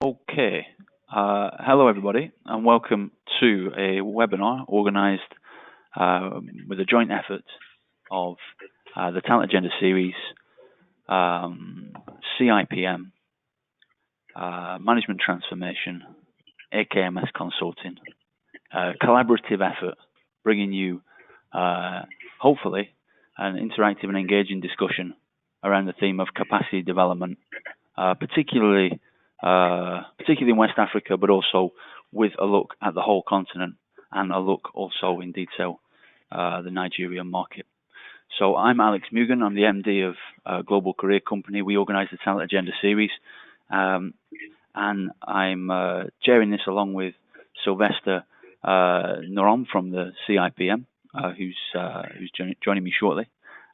Okay. Hello, everybody, and welcome to a webinar organized with a joint effort of the Talent Agenda Series, CIPM, Management Transformation, AKMS Consulting, collaborative effort, bringing you, hopefully, an interactive and engaging discussion around the theme of capacity development, particularly in West Africa, but also with a look at the whole continent and a look also in detail the Nigerian market. So I'm Alex Mugan. I'm the MD of Global Career Company. We organize the Talent Agenda Series, and I'm chairing this along with Sylvester Norom from the CIPM, who's joining me shortly.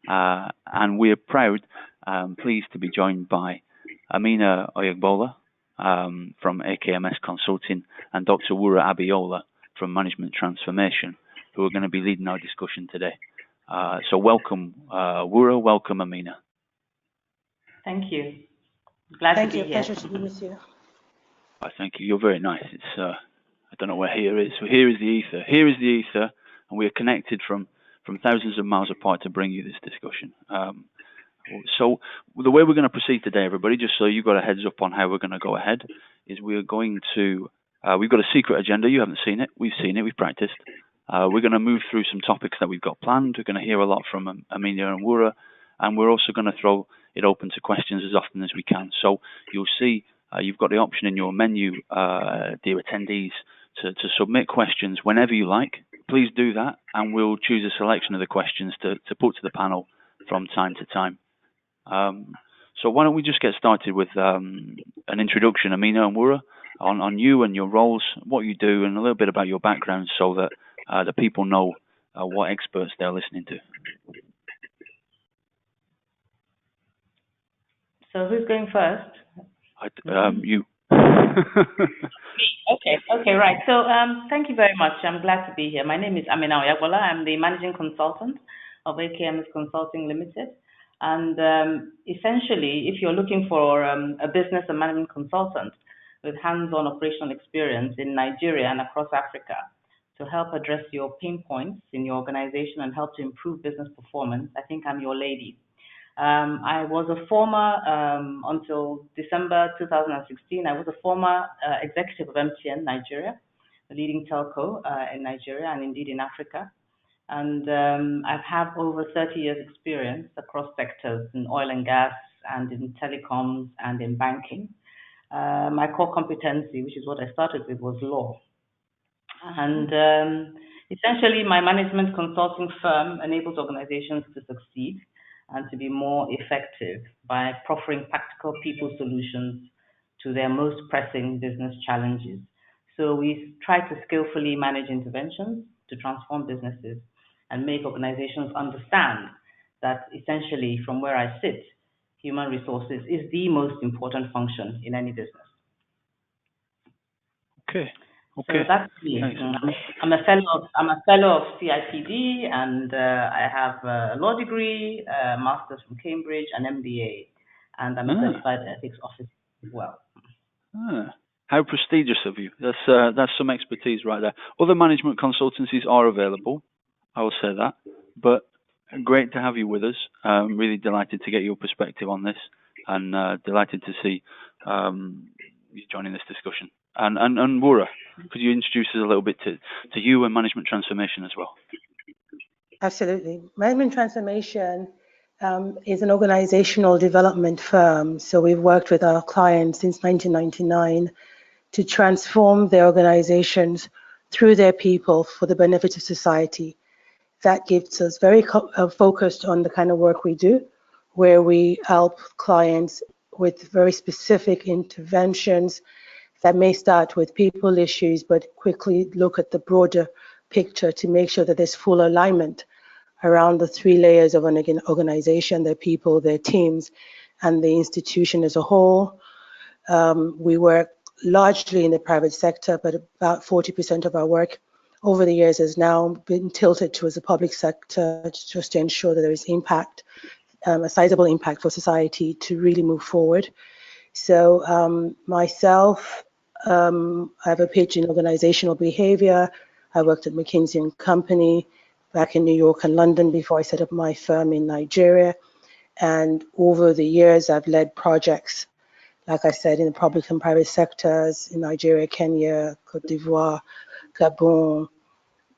And we're proud, pleased to be joined by Amina Oyagbola from AKMS Consulting and Dr. Wura Abiola from Management Transformation, who are going to be leading our discussion today. So welcome, Wura, welcome, Amina. Thank you. Glad to be here. Pleasure to be with you. Thank you. You're very nice. It's I don't know where here is. So here is the ether. Here is the ether, and we are connected from thousands of miles apart to bring you this discussion. So the way we're going to proceed today, everybody, just so you've got a heads up on how we're going to go ahead, is we're going to, we've got a secret agenda. You haven't seen it. We've seen it. We've practiced. We're going to move through some topics that we've got planned. We're going to hear a lot from Amina and Wura, and we're also going to throw it open to questions as often as we can. So you'll see you've got the option in your menu, dear attendees, to submit questions whenever you like. Please do that, and we'll choose a selection of the questions to put to the panel from time to time. So why don't we just get started with an introduction, Amina and Wura, on you and your roles, what you do, and a little bit about your background so that the people know what experts they're listening to. So who's going first? You. Okay, right. So thank you very much. I'm glad to be here. My name is Amina Oyagbola. I'm the managing consultant of AKMS Consulting Limited. And essentially, if you're looking for a business and management consultant with hands-on operational experience in Nigeria and across Africa to help address your pain points in your organization and help to improve business performance, I think I'm your lady. I was a former, until December 2016, I was a former executive of MTN Nigeria, the leading telco in Nigeria and indeed in Africa. And I've had over 30 years experience across sectors in oil and gas and in telecoms and in banking. My core competency, which is what I started with, was law. And essentially, my management consulting firm enables organizations to succeed and to be more effective by proffering practical people solutions to their most pressing business challenges. So we try to skillfully manage interventions to transform businesses and make organizations understand that essentially from where I sit, human resources is the most important function in any business. Okay. So that's me. I'm a fellow of CIPD, and I have a law degree, a master's from Cambridge, an MBA, and I'm a certified ethics officer as well. How prestigious of you! That's some expertise right there. Other management consultancies are available, I will say that, but great to have you with us. I'm really delighted to get your perspective on this, and delighted to see you joining this discussion. And Wura, could you introduce us a little bit to you and Management Transformation as well? Absolutely. Management Transformation is an organizational development firm. So we've worked with our clients since 1999 to transform their organizations through their people for the benefit of society. That gives us very focused on the kind of work we do, where we help clients with very specific interventions that may start with people issues, but quickly look at the broader picture to make sure that there's full alignment around the three layers of an organization: their people, their teams, and the institution as a whole. We work largely in the private sector, but about 40% of our work over the years has now been tilted towards the public sector, just to ensure that there is impact, a sizable impact for society to really move forward. So myself, I have a PhD in organizational behavior. I worked at McKinsey and Company back in New York and London before I set up my firm in Nigeria. And over the years, I've led projects, like I said, in the public and private sectors in Nigeria, Kenya, Cote d'Ivoire, Gabon,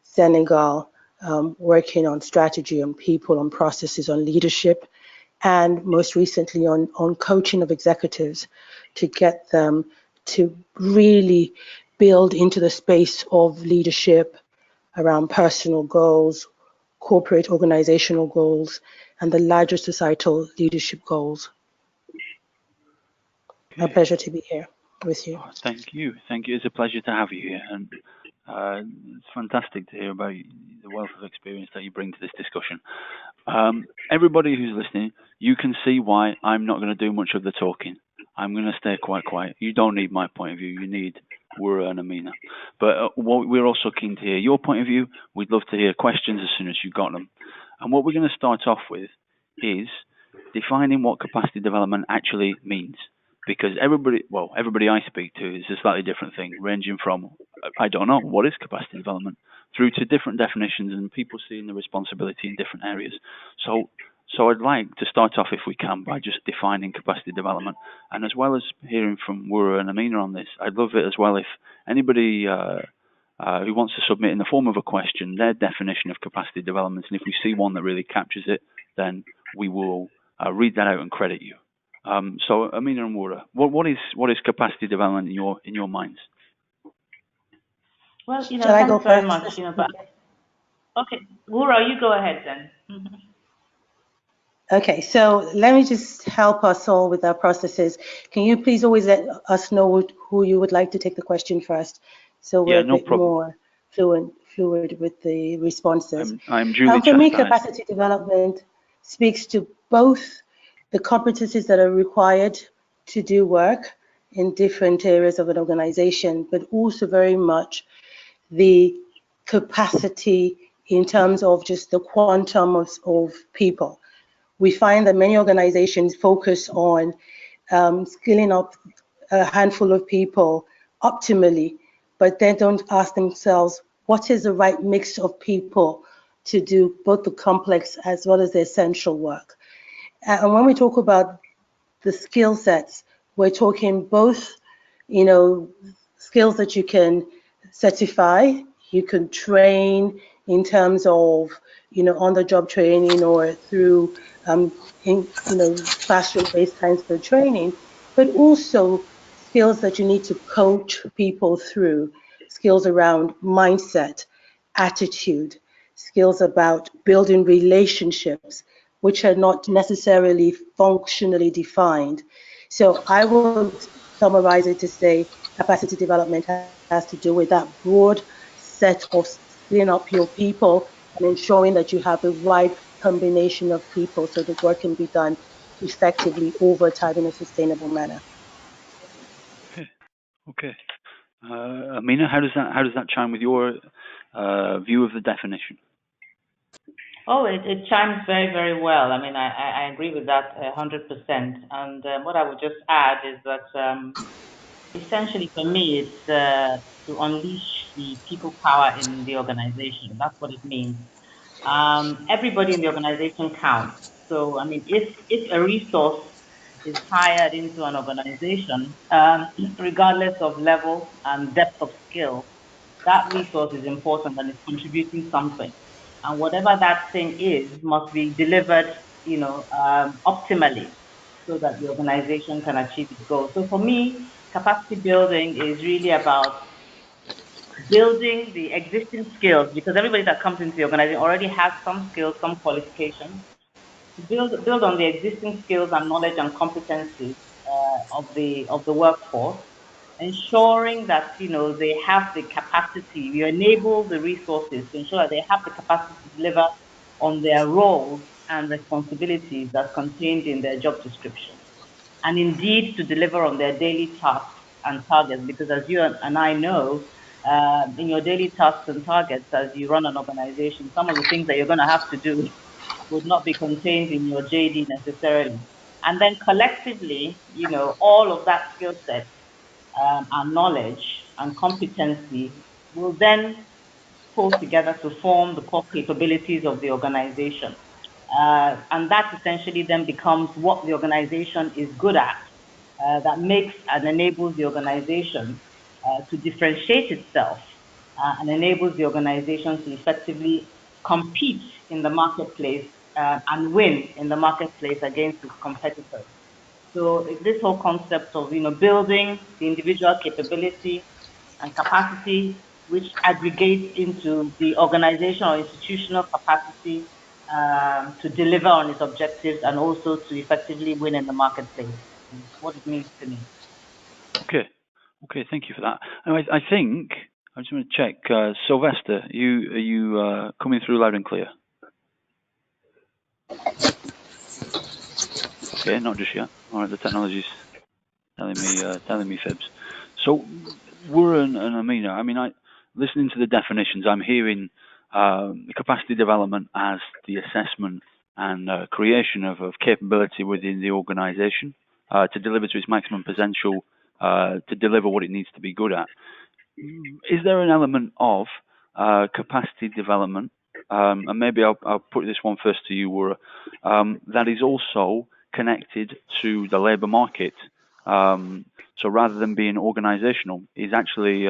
Senegal, working on strategy, on people, on processes, on leadership, and most recently on coaching of executives to get them to really build into the space of leadership around personal goals, corporate organizational goals, and the larger societal leadership goals. Okay. A pleasure to be here with you. Oh, thank you. Thank you. It's a pleasure to have you here. And it's fantastic to hear about the wealth of experience that you bring to this discussion. Everybody who's listening, you can see why I'm not going to do much of the talking. I'm going to stay quite quiet. You don't need my point of view. You need Wura and Amina. But we're also keen to hear your point of view. We'd love to hear questions as soon as you've got them. And what we're going to start off with is defining what capacity development actually means. Because everybody I speak to is a slightly different thing, ranging from, I don't know, what is capacity development, through to different definitions and people seeing the responsibility in different areas. So I'd like to start off, if we can, by just defining capacity development. And as well as hearing from Wura and Amina on this, I'd love it as well if anybody who wants to submit in the form of a question their definition of capacity development, and if we see one that really captures it, then we will read that out and credit you. So Amina and Wura, what is capacity development in your minds? Well, Shall I go thanks very first? much. But okay, Wura, you go ahead then. Okay, so let me just help us all with our processes. Can you please always let us know who you would like to take the question first, so we're a no bit problem. more fluid with the responses. I'm duly For me, chastised. capacity development speaks to both the competencies that are required to do work in different areas of an organization, but also very much the capacity in terms of just the quantum of people. We find that many organizations focus on skilling up a handful of people optimally, but then don't ask themselves, what is the right mix of people to do both the complex as well as the essential work? And when we talk about the skill sets, we're talking both, skills that you can certify, you can train in terms of, on-the-job training or through, classroom-based kinds of training, but also skills that you need to coach people through, skills around mindset, attitude, skills about building relationships, which are not necessarily functionally defined. So I would summarize it to say capacity development has to do with that broad set of skilling up your people and ensuring that you have the right combination of people so the work can be done effectively over time in a sustainable manner. Okay. Amina, how does that chime with your view of the definition? Oh, it chimes very, very well. I mean, I agree with that 100%. And what I would just add is that essentially for me, it's to unleash the people power in the organization. That's what it means. Everybody in the organization counts. So, I mean, if a resource is hired into an organization, regardless of level and depth of skill, that resource is important and is contributing something. And whatever that thing is must be delivered, optimally so that the organization can achieve its goals. So for me, capacity building is really about building the existing skills because everybody that comes into the organization already has some skills, some qualifications. Build on the existing skills and knowledge and competencies of the workforce, ensuring that they have the capacity. You enable the resources to ensure that they have the capacity to deliver on their roles and responsibilities that's contained in their job description, and indeed to deliver on their daily tasks and targets. Because as you and I know, in your daily tasks and targets, as you run an organization, some of the things that you're going to have to do would not be contained in your JD necessarily. And then collectively, all of that skill set and knowledge and competency will then pull together to form the core capabilities of the organization. And that essentially then becomes what the organization is good at, that makes and enables the organization to differentiate itself and enables the organization to effectively compete in the marketplace and win in the marketplace against its competitors. So this whole concept of building the individual capability and capacity, which aggregates into the organizational or institutional capacity to deliver on its objectives and also to effectively win in the marketplace, is what it means to me. Okay, thank you for that. And I think I just want to check, Sylvester, are you coming through loud and clear? Okay, not just yet. All right, the technology's telling me fibs. So, Wura and Amina, I mean, listening to the definitions, I'm hearing capacity development as the assessment and creation of capability within the organization to deliver to its maximum potential, to deliver what it needs to be good at. Is there an element of capacity development, and maybe I'll put this one first to you, Wura, that is also connected to the labour market? So rather than being organizational, is actually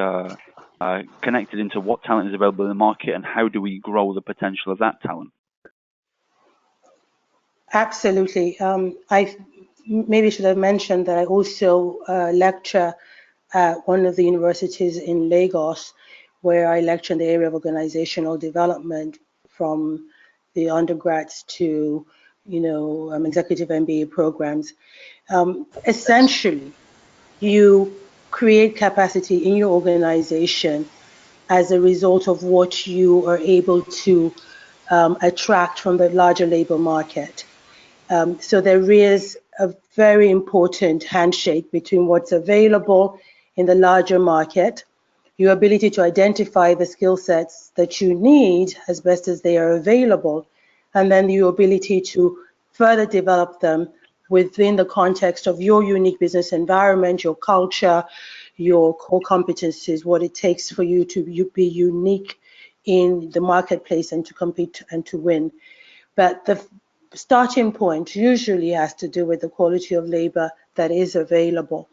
connected into what talent is available in the market and how do we grow the potential of that talent? Absolutely. I maybe should have mentioned that I also lecture at one of the universities in Lagos, where I lecture in the area of organizational development from the undergrads to, executive MBA programs. Essentially, you create capacity in your organization as a result of what you are able to attract from the larger labor market. So there is a very important handshake between what's available in the larger market, your ability to identify the skill sets that you need as best as they are available, and then your ability to further develop them within the context of your unique business environment, your culture, your core competencies, what it takes for you to be unique in the marketplace and to compete and to win. But the starting point usually has to do with the quality of labor that is available.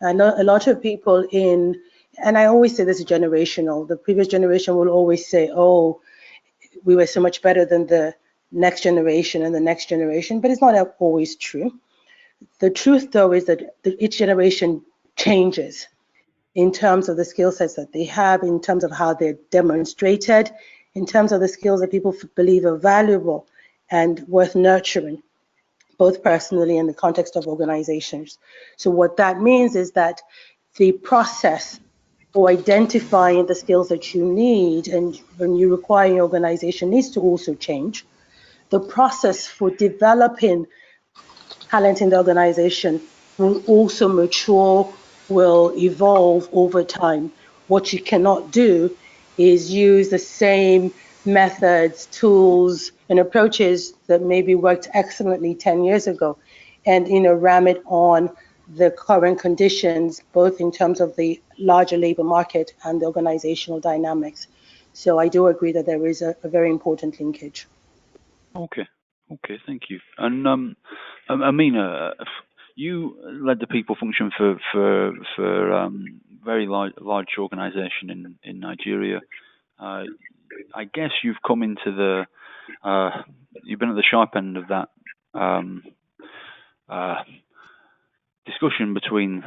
I know a lot of people and I always say this is generational, the previous generation will always say, oh, we were so much better than the next generation and the next generation, but it's not always true. The truth, though, is that each generation changes in terms of the skill sets that they have, in terms of how they're demonstrated, in terms of the skills that people believe are valuable and worth nurturing, both personally and in the context of organizations. So what that means is that the process for identifying the skills that you need and when you require your organization needs to also change. The process for developing talent in the organization will also mature, will evolve over time. What you cannot do is use the same methods, tools, and approaches that maybe worked excellently 10 years ago and ram it on the current conditions, both in terms of the larger labor market and the organizational dynamics. So I do agree that there is a very important linkage. Okay, thank you. And Amina, you led the people function for very large organization in Nigeria. I guess you've come into you've been at the sharp end of that discussion between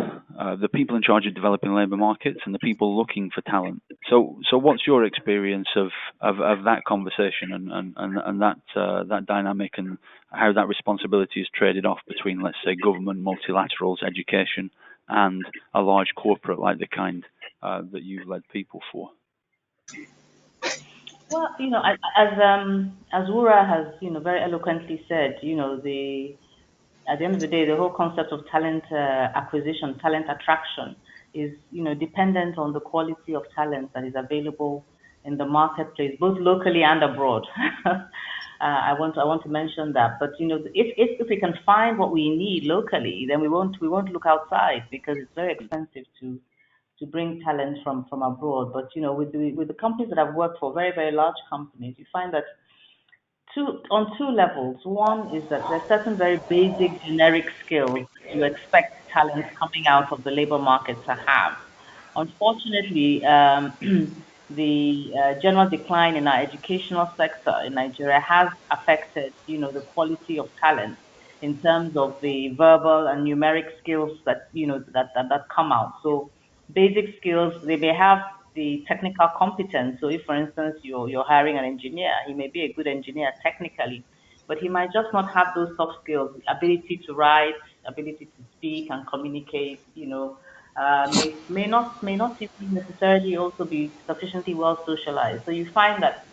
the people in charge of developing labour markets and the people looking for talent. So what's your experience of that conversation and that dynamic and how that responsibility is traded off between, let's say, government, multilaterals, education, and a large corporate like the kind that you've led people for? Well, as Wura has, very eloquently said, at the end of the day, the whole concept of talent acquisition, talent attraction is, dependent on the quality of talent that is available in the marketplace, both locally and abroad. I want to mention that. But you know, if we can find what we need locally, then we won't look outside, because it's very expensive to bring talent from abroad. But you know, with the companies that I've worked for, very, very large companies, you find that on two levels. One is that there's certain very basic generic skills that you expect talent coming out of the labor market to have. Unfortunately, the general decline in our educational sector in Nigeria has affected, you know, the quality of talent in terms of the verbal and numeric skills that, you know, that come out. So basic skills, they may have the technical competence. So if, for instance, you're hiring an engineer, he may be a good engineer technically, but he might just not have those soft skills, ability to write, ability to speak and communicate, you know, may not even necessarily also be sufficiently well socialized. So you find that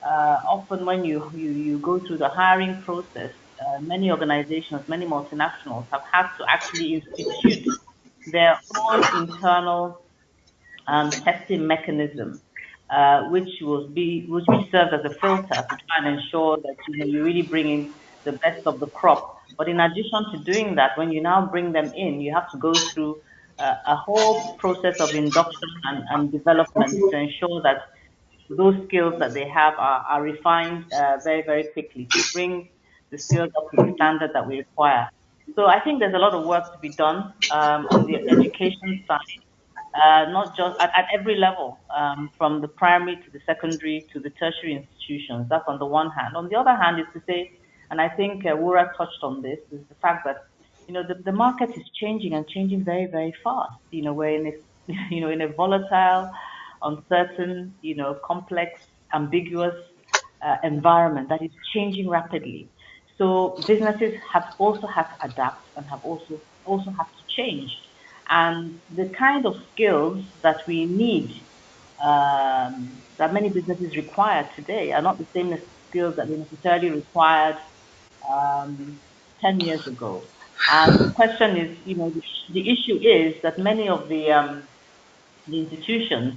often when you go through the hiring process, many organizations, many multinationals have had to actually institute their own internal testing mechanism, which serves as a filter to try and ensure that, you know, you really bring in the best of the crop. But in addition to doing that, when you now bring them in, you have to go through a whole process of induction and development to ensure that those skills that they have are refined very, very quickly to bring the skills up to the standard that we require. So I think there's a lot of work to be done on the education side, not just at every level, from the primary to the secondary to the tertiary institutions. That's on the one hand. On the other hand is to say, and I think Wura touched on this, is the fact that, you know, the market is changing and changing very, very fast. You know, we're in a, you know, in a volatile, uncertain, you know, complex, ambiguous environment that is changing rapidly. So businesses have also had to adapt and have also have to change. And the kind of skills that we need, that many businesses require today, are not the same skills that they necessarily required 10 years ago. And the question is, you know, the issue is that many of the institutions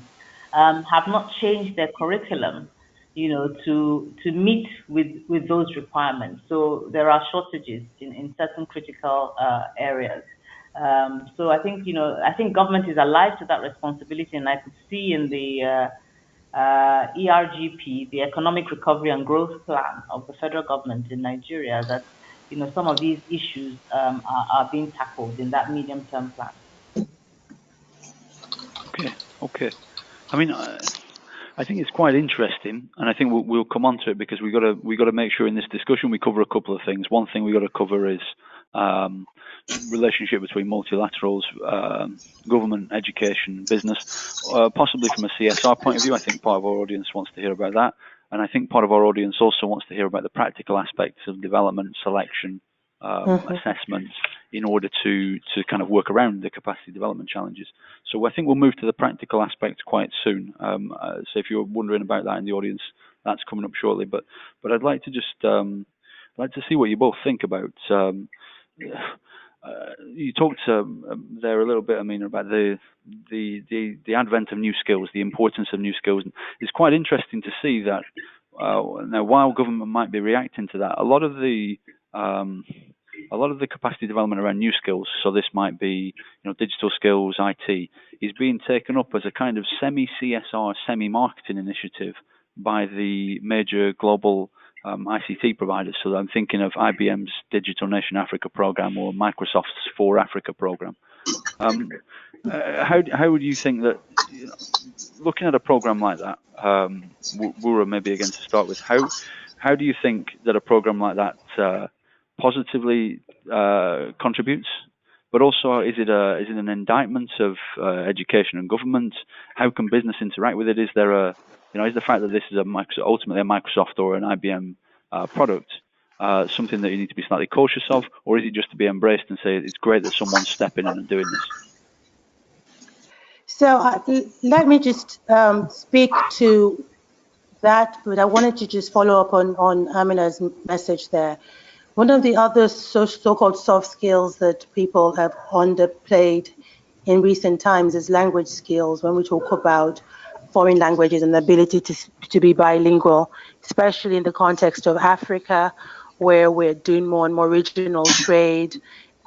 have not changed their curriculum, you know, to meet with those requirements. So there are shortages in certain critical areas. So I think, you know, I think government is alive to that responsibility, and I could see in the ERGP, the Economic Recovery and Growth Plan of the federal government in Nigeria, that, you know, some of these issues are being tackled in that medium-term plan. Okay. I mean, I think it's quite interesting, and I think we'll come on to it, because we got to make sure in this discussion we cover a couple of things. One thing we got to cover is relationship between multilaterals, government, education, business, possibly from a CSR point of view. I think part of our audience wants to hear about that, and I think part of our audience also wants to hear about the practical aspects of development, selection, assessments, in order to kind of work around the capacity development challenges. So I think we'll move to the practical aspects quite soon. So if you're wondering about that in the audience, that's coming up shortly. But I'd like to just like to see what you both think about. You talked there a little bit, Amina, about the advent of new skills, the importance of new skills. It's quite interesting to see that now, while government might be reacting to that, a lot of the capacity development around new skills, so this might be, you know, digital skills, IT, is being taken up as a kind of semi-CSR, semi-marketing initiative by the major global ICT providers. So I'm thinking of IBM's Digital Nation Africa program or Microsoft's For Africa program. How would you think that, you know, looking at a program like that, Wura, maybe again to start with, how do you think that a program like that positively contributes, but also is it an indictment of education and government? How can business interact with it? Is there is the fact that this is ultimately a Microsoft or an IBM product something that you need to be slightly cautious of, or is it just to be embraced and say it's great that someone's stepping in and doing this? So let me just speak to that, but I wanted to just follow up on Amina's message there. One of the other so-called soft skills that people have underplayed in recent times is language skills. When we talk about foreign languages and the ability to be bilingual, especially in the context of Africa, where we're doing more and more regional trade.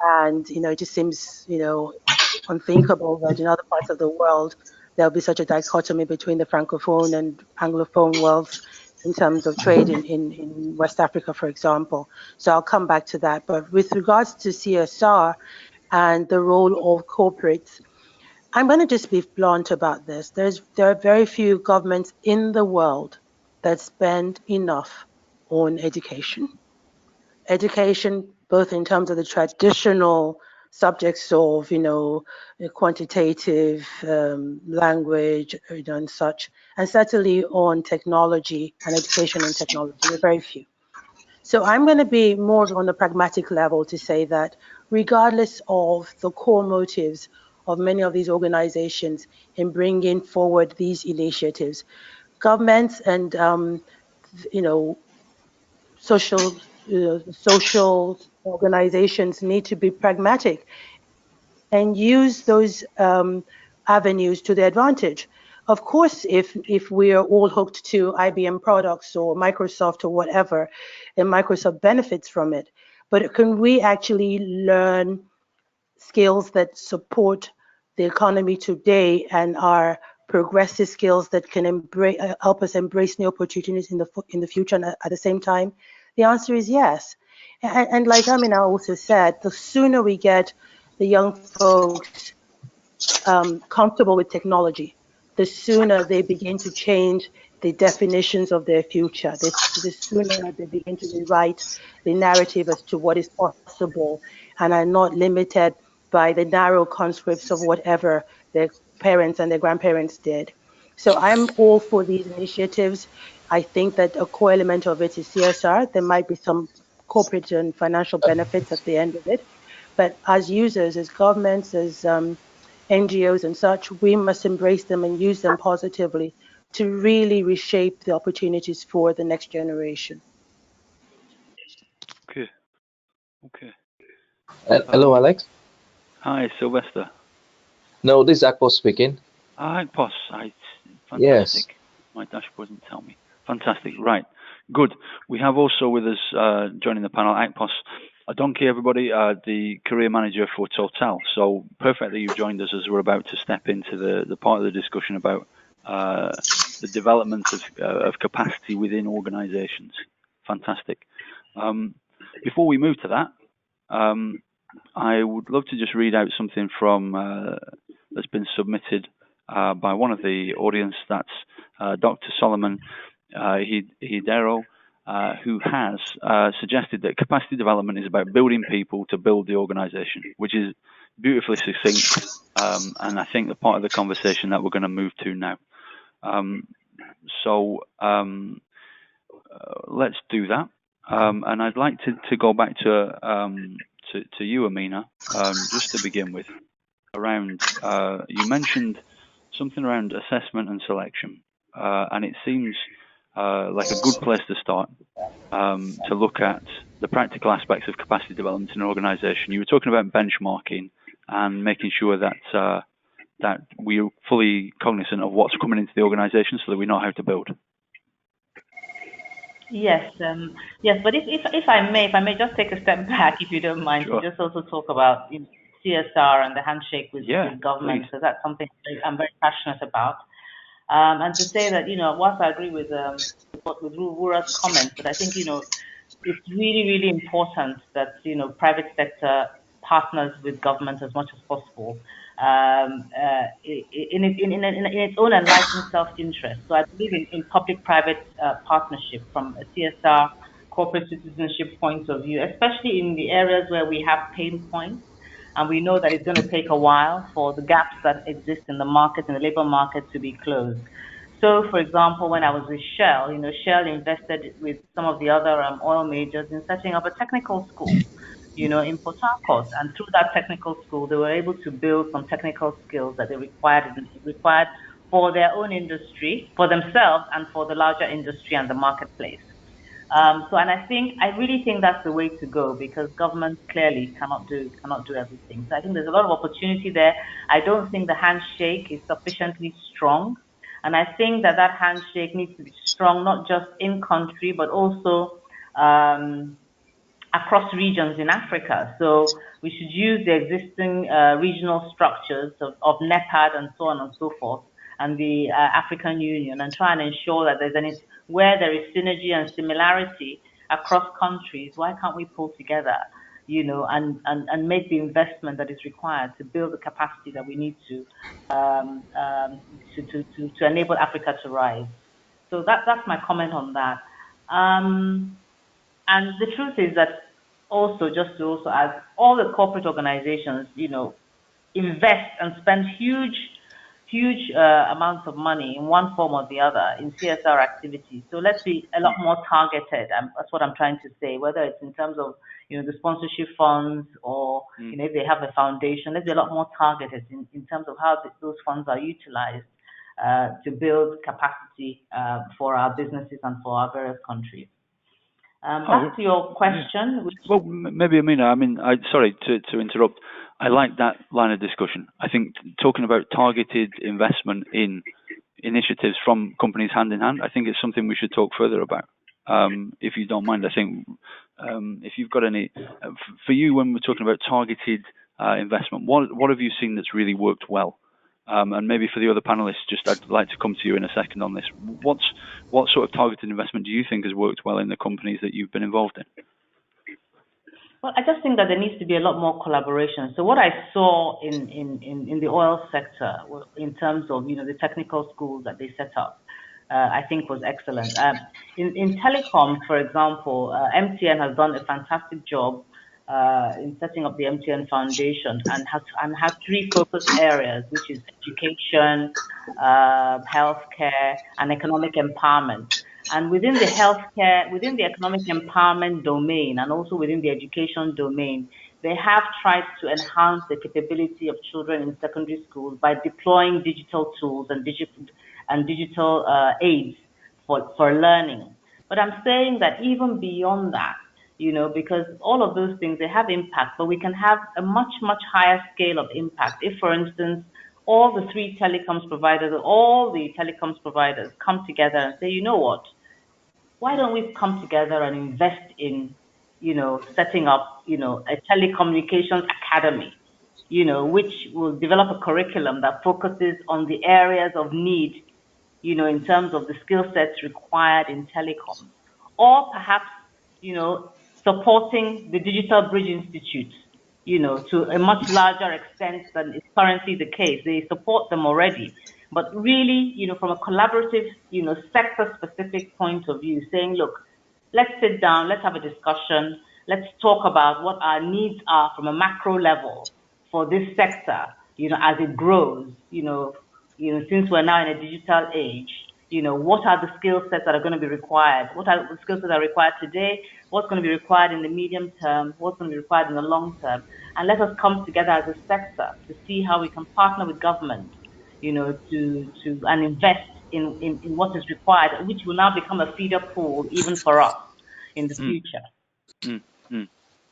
And, it just seems, unthinkable that in other parts of the world, there'll be such a dichotomy between the Francophone and Anglophone worlds in terms of trade in West Africa, for example. So I'll come back to that. But with regards to CSR and the role of corporates, I'm going to just be blunt about this. There are very few governments in the world that spend enough on education. Education, both in terms of the traditional subjects of, quantitative language, and such, and certainly on technology and education and technology. There are very few. So I'm going to be more on the pragmatic level to say that regardless of the core motives of many of these organizations in bringing forward these initiatives, governments and, social organizations need to be pragmatic and use those avenues to their advantage. Of course, if we are all hooked to IBM products or Microsoft or whatever, and Microsoft benefits from it, but can we actually learn skills that support the economy today and are progressive skills that can help us embrace new opportunities in the future and at the same time? The answer is yes. And like Amina also said, the sooner we get the young folks comfortable with technology, the sooner they begin to change the definitions of their future, the sooner they begin to rewrite the narrative as to what is possible and are not limited by the narrow conscripts of whatever their parents and their grandparents did. So I'm all for these initiatives. I think that a core element of it is CSR. There might be some corporate and financial benefits at the end of it. But as users, as governments, as NGOs and such, we must embrace them and use them positively to really reshape the opportunities for the next generation. Okay. Okay. Hello, Alex. Hi, Sylvester. No, this is Akpos speaking. Akpos. Fantastic. Yes. My dashboard doesn't tell me. Fantastic. Right. Good. We have also with us joining the panel Akpos Adonkie, everybody, the career manager for Total. So perfect that you've joined us as we're about to step into the part of the discussion about the development of capacity within organizations. Fantastic. Before we move to that, I would love to just read out something from that's been submitted by one of the audience. That's Dr. Solomon Hidero, who has suggested that capacity development is about building people to build the organization, which is beautifully succinct, and I think the part of the conversation that we're going to move to now. Let's do that. And I'd like to go back to you, Amina, just to begin with, around, you mentioned something around assessment and selection, and it seems like a good place to start to look at the practical aspects of capacity development in an organization. You were talking about benchmarking and making sure that that we're fully cognizant of what's coming into the organization so that we know how to build. Yes, yes, but if I may just take a step back, if you don't mind, Sure. to just also talk about CSR and the handshake with government, because that's something I'm very passionate about. And to say that, whilst I agree with Wura's comments, but I think, it's really, really important that, private sector partners with government as much as possible in its own enlightened self-interest. So I believe in public-private partnership from a CSR corporate citizenship point of view, especially in the areas where we have pain points. And we know that it's going to take a while for the gaps that exist in the market, in the labor market, to be closed. So, for example, when I was with Shell, Shell invested with some of the other oil majors in setting up a technical school, in Port Harcourt. And through that technical school, they were able to build some technical skills that they required for their own industry, for themselves, and for the larger industry and the marketplace. And I really think that's the way to go, because governments clearly cannot do everything. So I think there's a lot of opportunity there. I don't think the handshake is sufficiently strong. And I think that handshake needs to be strong, not just in country, but also across regions in Africa. So we should use the existing regional structures of NEPAD and so on and so forth, and the African Union, and try and ensure that where there is synergy and similarity across countries, why can't we pull together, and make the investment that is required to build the capacity that we need to enable Africa to rise. So that's my comment on that. And the truth is that also, just to also add, all the corporate organizations, invest and spend huge amounts of money in one form or the other in CSR activities. So let's be a lot more targeted. That's what I'm trying to say, whether it's in terms of, the sponsorship funds or, if they have a foundation, let's be a lot more targeted in terms of how those funds are utilized to build capacity for our businesses and for our various countries. Back to your question. Well, maybe, Amina, sorry to interrupt. I like that line of discussion. I think talking about targeted investment in initiatives from companies hand in hand, I think it's something we should talk further about. If you don't mind, I think if you've got any, for you, when we're talking about targeted investment, what have you seen that's really worked well? And maybe for the other panelists, I'd like to come to you in a second on this. What sort of targeted investment do you think has worked well in the companies that you've been involved in? Well, I just think that there needs to be a lot more collaboration. So what I saw in the oil sector, in terms of the technical schools that they set up, I think was excellent. In telecom, for example, MTN has done a fantastic job in setting up the MTN Foundation and has three focus areas, which is education, healthcare, and economic empowerment. And within the healthcare, within the economic empowerment domain, and also within the education domain, they have tried to enhance the capability of children in secondary schools by deploying digital tools and digital aids for learning. But I'm saying that even beyond that, because all of those things, they have impact, but we can have a much, much higher scale of impact. If, for instance, all the telecoms providers come together and say, you know what, why don't we come together and invest in, setting up, a telecommunications academy, which will develop a curriculum that focuses on the areas of need, in terms of the skill sets required in telecoms, or perhaps, supporting the Digital Bridge Institute, to a much larger extent than is currently the case. They support them already, but really, from a collaborative, sector-specific point of view, saying, look, let's sit down, let's have a discussion, let's talk about what our needs are from a macro level for this sector, as it grows, since we're now in a digital age, what are the skill sets that are going to be required? What are the skill sets that are required today? What's going to be required in the medium term? What's going to be required in the long term? And let us come together as a sector to see how we can partner with government, and invest in what is required, which will now become a feeder pool even for us in the future.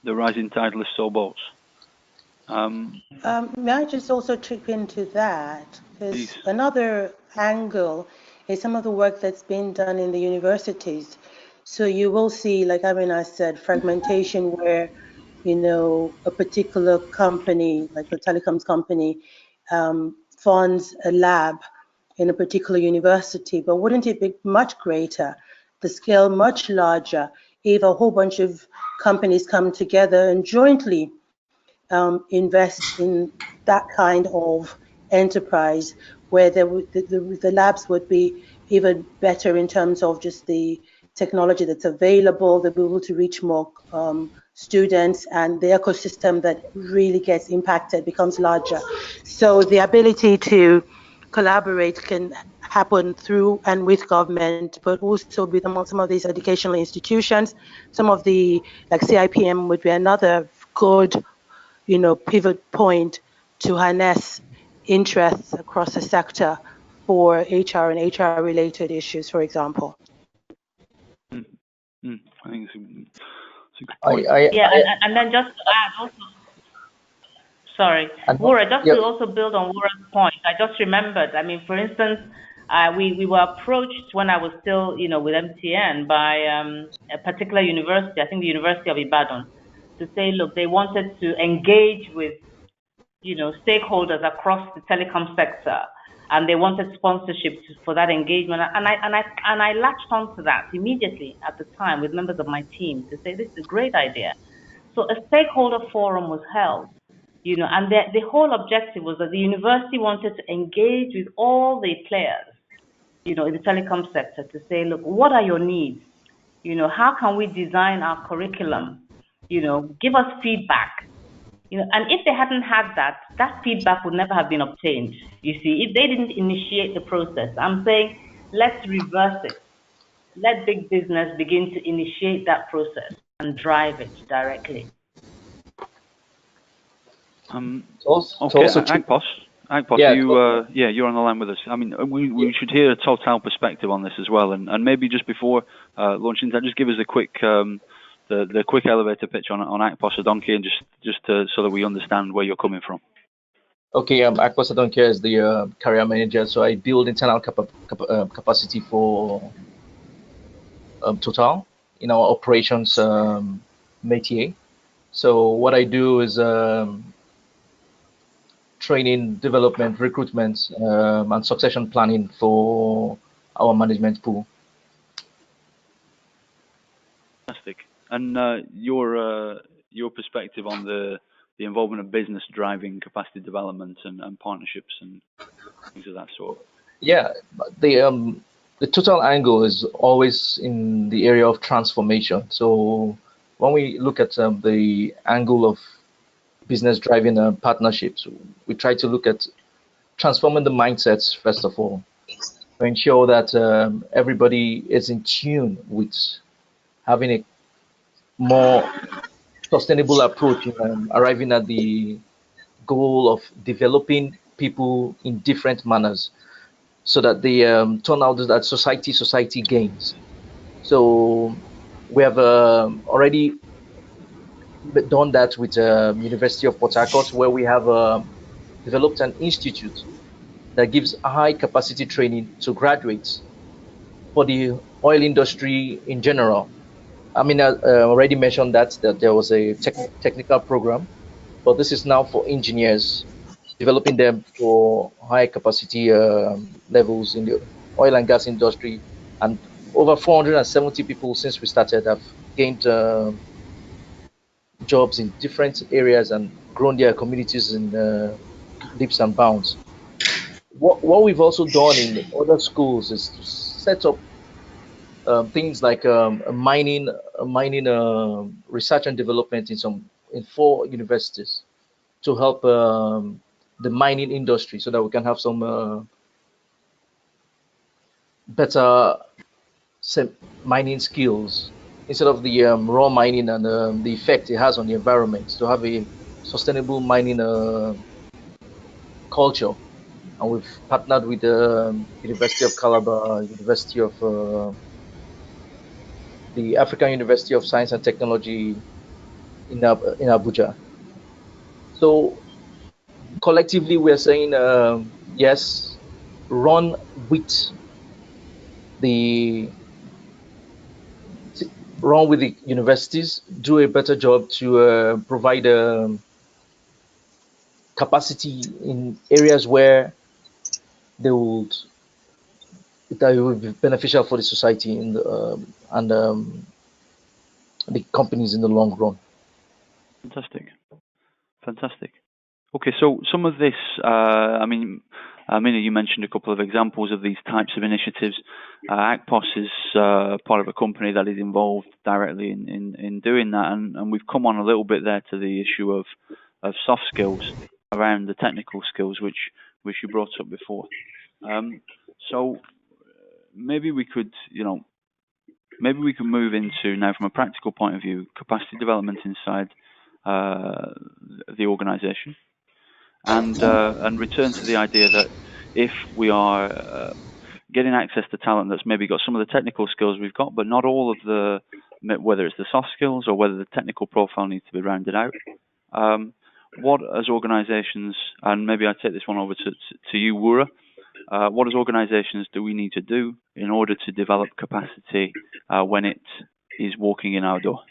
The rising tide lifts all boats. May I just also chip into that? There's another angle is some of the work that's been done in the universities. So you will see, like Amina said, fragmentation where, a particular company, like the telecoms company, funds a lab in a particular university. But wouldn't it be much greater, the scale much larger, if a whole bunch of companies come together and jointly invest in that kind of enterprise where the labs would be even better in terms of just the technology that's available, they'll be able to reach more students, and the ecosystem that really gets impacted becomes larger. So the ability to collaborate can happen through and with government, but also with some of these educational institutions. Some of the, like CIPM would be another good pivot point to harness interests across the sector for HR and HR-related issues, for example. I think it's a good point. And then just to add also, sorry, Wura, just to also build on Wura's point, I just remembered, for instance, we were approached when I was still, with MTN by a particular university, I think the University of Ibadan, to say, look, they wanted to engage with, stakeholders across the telecom sector, and they wanted sponsorship for that engagement. And I latched onto that immediately at the time with members of my team to say, this is a great idea. So a stakeholder forum was held, and the whole objective was that the university wanted to engage with all the players, in the telecom sector to say, look, what are your needs? How can we design our curriculum? Give us feedback. And if they hadn't had that feedback would never have been obtained. You see, if they didn't initiate the process, I'm saying, let's reverse it. Let big business begin to initiate that process and drive it directly. Okay, Akpos, you're on the line with us. I mean, we should hear a total perspective on this as well, and maybe just before launching that, just give us a quick the quick elevator pitch on Akpos Adonkie, and just so that we understand where you're coming from. Okay, Akpos Adonkie is the career manager, so I build internal capacity for Total in our operations métier. So what I do is training, development, recruitment, and succession planning for our management pool. Fantastic. And your perspective on the involvement of business driving capacity development and partnerships and things of that sort. Yeah, the total angle is always in the area of transformation. So when we look at the angle of business driving partnerships, we try to look at transforming the mindsets first of all, to ensure that everybody is in tune with having a more sustainable approach in arriving at the goal of developing people in different manners, so that they turn out that society gains. So we have already done that with University of Port Harcourt, where we have developed an institute that gives high capacity training to graduates for the oil industry in general. I mean, I already mentioned that there was a technical program, but this is now for engineers, developing them for high capacity levels in the oil and gas industry. And over 470 people since we started have gained jobs in different areas and grown their communities in leaps and bounds. What we've also done in other schools is to set up things like a mining research and development in 4 universities to help the mining industry, so that we can have some better mining skills instead of the raw mining and the effect it has on the environment, to have a sustainable mining culture. And we've partnered with the University of Calabar, University of the African University of Science and Technology in Abuja. So collectively, we're saying yes, run with the universities, do a better job to provide capacity in areas where they would that it would be beneficial for the society in and the companies in the long run. Fantastic. Okay, so some of this, Amina, you mentioned a couple of examples of these types of initiatives. Akpos is part of a company that is involved directly in doing that, and we've come on a little bit there to the issue of soft skills around the technical skills, which you brought up before. So maybe we could, move into now from a practical point of view, capacity development inside the organisation. And return to the idea that if we are getting access to talent that's maybe got some of the technical skills we've got, but not all of whether it's the soft skills or whether the technical profile needs to be rounded out, what as organisations, and maybe I take this one over to you, Wura, what as organizations do we need to do in order to develop capacity when it is walking in our door?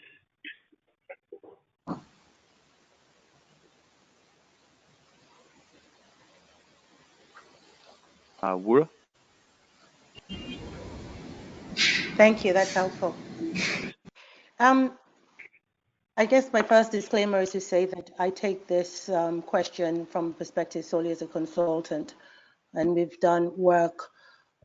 Wura? Thank you. That's helpful. I guess my first disclaimer is to say that I take this question from perspective solely as a consultant, and we've done work,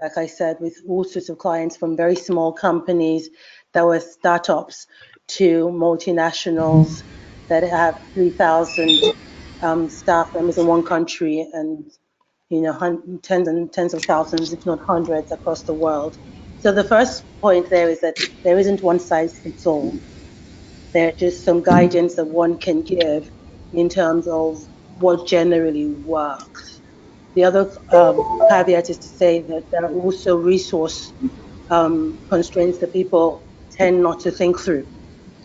like I said, with all sorts of clients from very small companies that were startups to multinationals that have 3,000 staff members in one country and tens and tens of thousands, if not hundreds, across the world. So the first point there is that there isn't one size fits all. There are just some guidance that one can give in terms of what generally works. The other caveat is to say that there are also resource constraints that people tend not to think through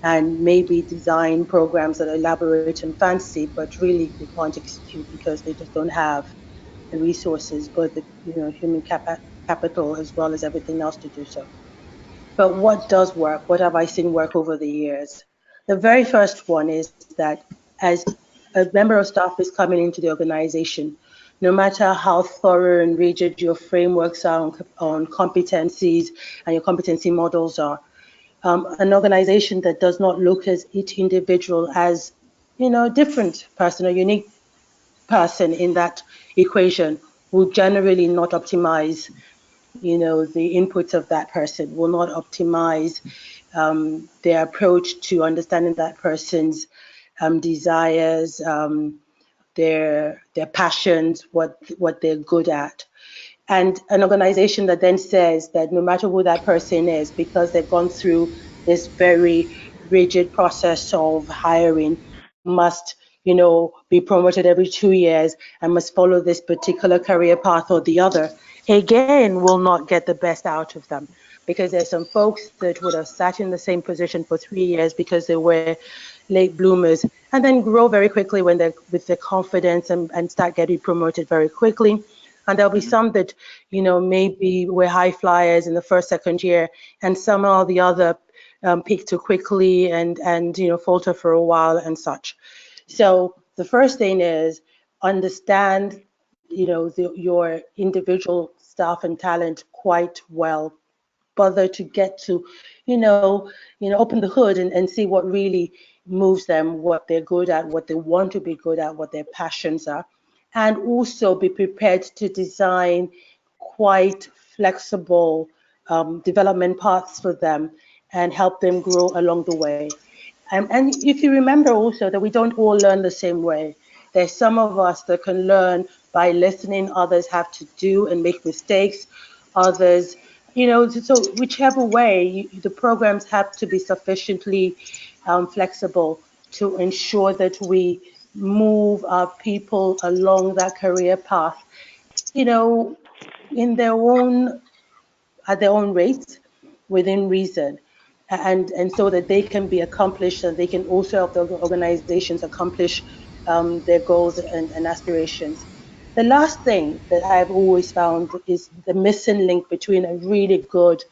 and maybe design programs that are elaborate and fancy, but really they can't execute because they just don't have the resources, both the human capital as well as everything else to do so. But what does work? What have I seen work over the years? The very first one is that as a member of staff is coming into the organization, no matter how thorough and rigid your frameworks are on competencies and your competency models are, an organization that does not look at each individual as, a different person, a unique person in that equation will generally not optimize the inputs of that person, will not optimize their approach to understanding that person's desires, their passions, what they're good at. And an organization that then says that no matter who that person is, because they've gone through this very rigid process of hiring, must be promoted every 2 years and must follow this particular career path or the other, again, will not get the best out of them, because there's some folks that would have sat in the same position for 3 years because they were late bloomers and then grow very quickly when they're with their confidence and start getting promoted very quickly. And there'll be some that, maybe were high flyers in the first, second year, and somehow the other peak too quickly and falter for a while and such. So the first thing is understand, your individual staff and talent quite well. Bother to get to, open the hood and see what really moves them, what they're good at, what they want to be good at, what their passions are, and also be prepared to design quite flexible development paths for them and help them grow along the way. And if you remember also that we don't all learn the same way. There's some of us that can learn by listening, others have to do and make mistakes, others, so whichever way, the programs have to be sufficiently flexible to ensure that we move our people along that career path, in their own, at their own rates, within reason, and so that they can be accomplished and they can also help the organizations accomplish their goals and aspirations. The last thing that I've always found is the missing link between a really good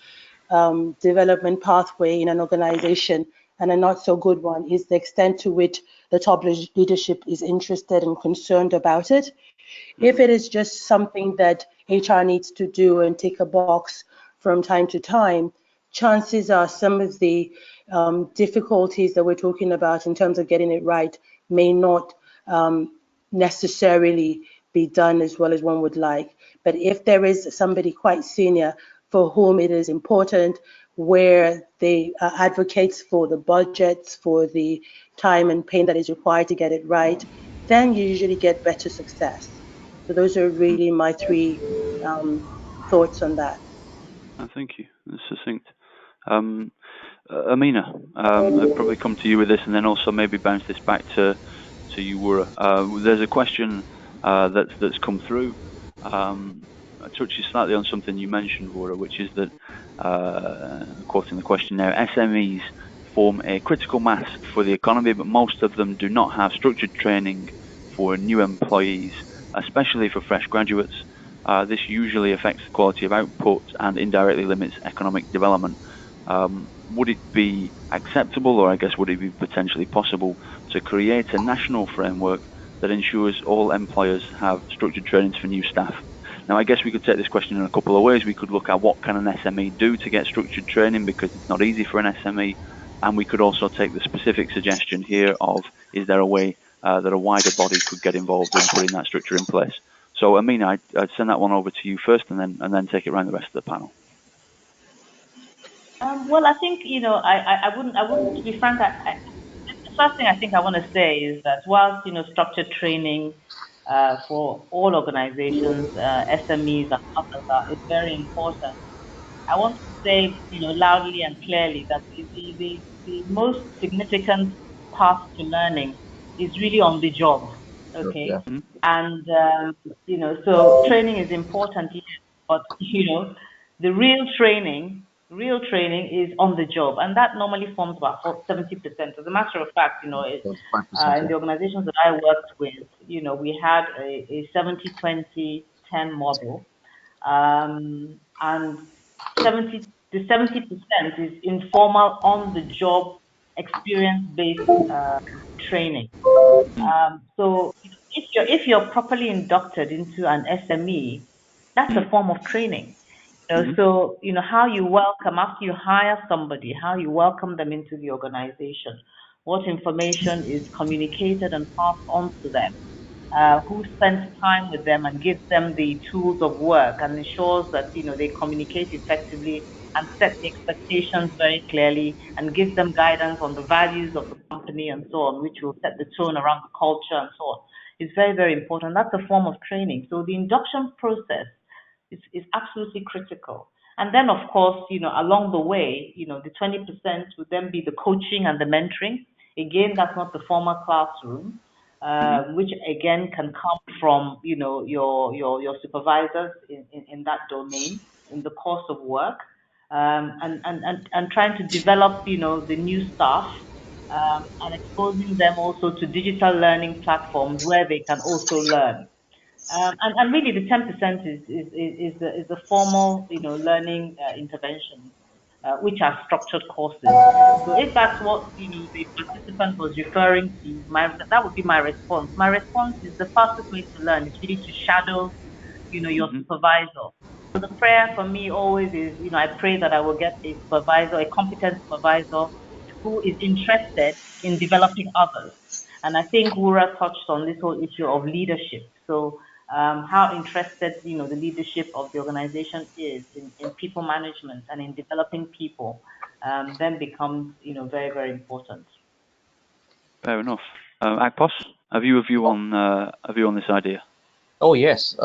development pathway in an organization and a not so good one is the extent to which the top leadership is interested and concerned about it. If it is just something that HR needs to do and tick a box from time to time, chances are some of the difficulties that we're talking about in terms of getting it right may not necessarily be done as well as one would like. But if there is somebody quite senior for whom it is important, where they advocates for the budgets, for the time and pain that is required to get it right, then you usually get better success. So those are really my three thoughts on that. Thank you. That's succinct. Amina, I'll probably come to you with this and then also maybe bounce this back to you, Wura. There's a question that's come through. Touches slightly on something you mentioned, Wura, which is that, quoting the question now, SMEs form a critical mass for the economy, but most of them do not have structured training for new employees, especially for fresh graduates. this usually affects the quality of output and indirectly limits economic development. Would it be acceptable, or I guess would it be potentially possible, to create a national framework that ensures all employers have structured trainings for new staff? Now, I guess we could take this question in a couple of ways. We could look at what can an SME do to get structured training, because it's not easy for an SME. And we could also take the specific suggestion here of, is there a way that a wider body could get involved in putting that structure in place? So, Amina, I'd send that one over to you first, and then take it around the rest of the panel. Well, I think I wouldn't. To be frank, the first thing I think I want to say is that whilst structured training for all organizations, SMEs and others is very important, I want to say loudly and clearly that the most significant path to learning is really on the job. Yeah. Okay, and so training is important, yes, but the real training is on the job, and that normally forms about 70%. As a matter of fact, 5%, in the organizations that I worked with, we had a 70-20-10 model, and 70% is informal on the job experience based training. So if you're properly inducted into an SME, that's a form of training. So how you welcome after you hire somebody, how you welcome them into the organization, what information is communicated and passed on to them, who spends time with them and gives them the tools of work and ensures that they communicate effectively and set the expectations very clearly and give them guidance on the values of the company and so on, which will set the tone around the culture and so on. It's very, very important. That's a form of training. So the induction process is absolutely critical. And then, of course, along the way, the 20% would then be the coaching and the mentoring. Again, that's not the formal classroom, which again can come from, your supervisors in that domain in the course of work, and trying to develop, the new staff, and exposing them also to digital learning platforms where they can also learn. And really, the 10% is the formal, learning interventions, which are structured courses. So if that's what the participant was referring to, that would be my response. My response is the fastest way to learn is really to shadow, your supervisor. So the prayer for me always is, I pray that I will get a supervisor, a competent supervisor who is interested in developing others. And I think Wura touched on this whole issue of leadership. So how interested the leadership of the organization is in people management and in developing people, then becomes very, very important. Fair enough. Akpos, have you a view on this idea? Oh yes,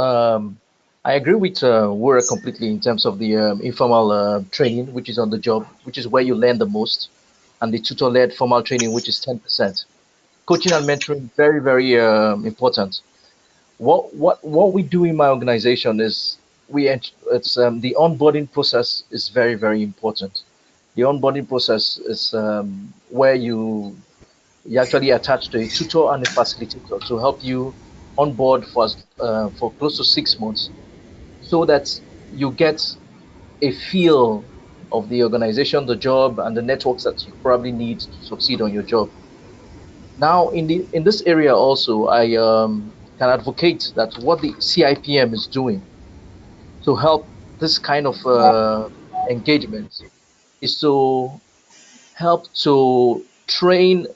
I agree with Wura completely in terms of the informal training, which is on the job, which is where you learn the most, and the tutor-led formal training, which is 10%. Coaching and mentoring, very, very important. What we do in my organization is it's the onboarding process is very, very important. The onboarding process is where you actually attach to a tutor and a facilitator to help you onboard for close to 6 months, so that you get a feel of the organization, the job, and the networks that you probably need to succeed on your job. Now, in this area also, I can advocate that what the CIPM is doing to help this kind of engagement is to help to train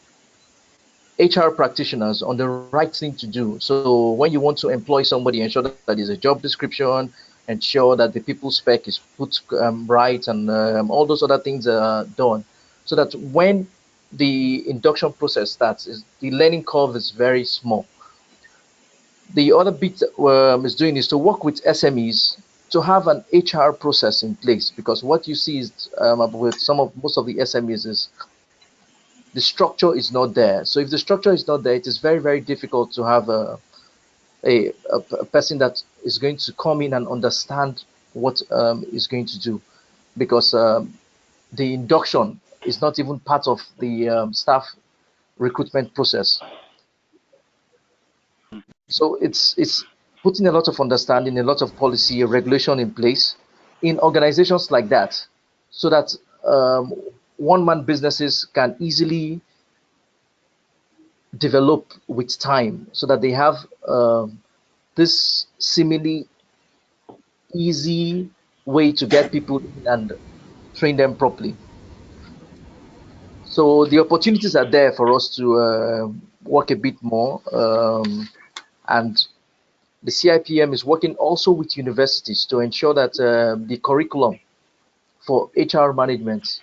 HR practitioners on the right thing to do. So when you want to employ somebody, ensure that there's a job description, ensure that the people spec is put right, and all those other things are done, so that when the induction process starts, the learning curve is very small. The other bit is doing is to work with SMEs to have an HR process in place, because what you see is with most of the SMEs is the structure is not there. So if the structure is not there, it is very, very difficult to have a person that is going to come in and understand what is going to do, because the induction is not even part of the staff recruitment process. So putting a lot of understanding, a lot of policy, regulation in place in organizations like that, so that one-man businesses can easily develop with time, so that they have this seemingly easy way to get people in and train them properly. So the opportunities are there for us to work a bit more, and the CIPM is working also with universities to ensure that the curriculum for HR management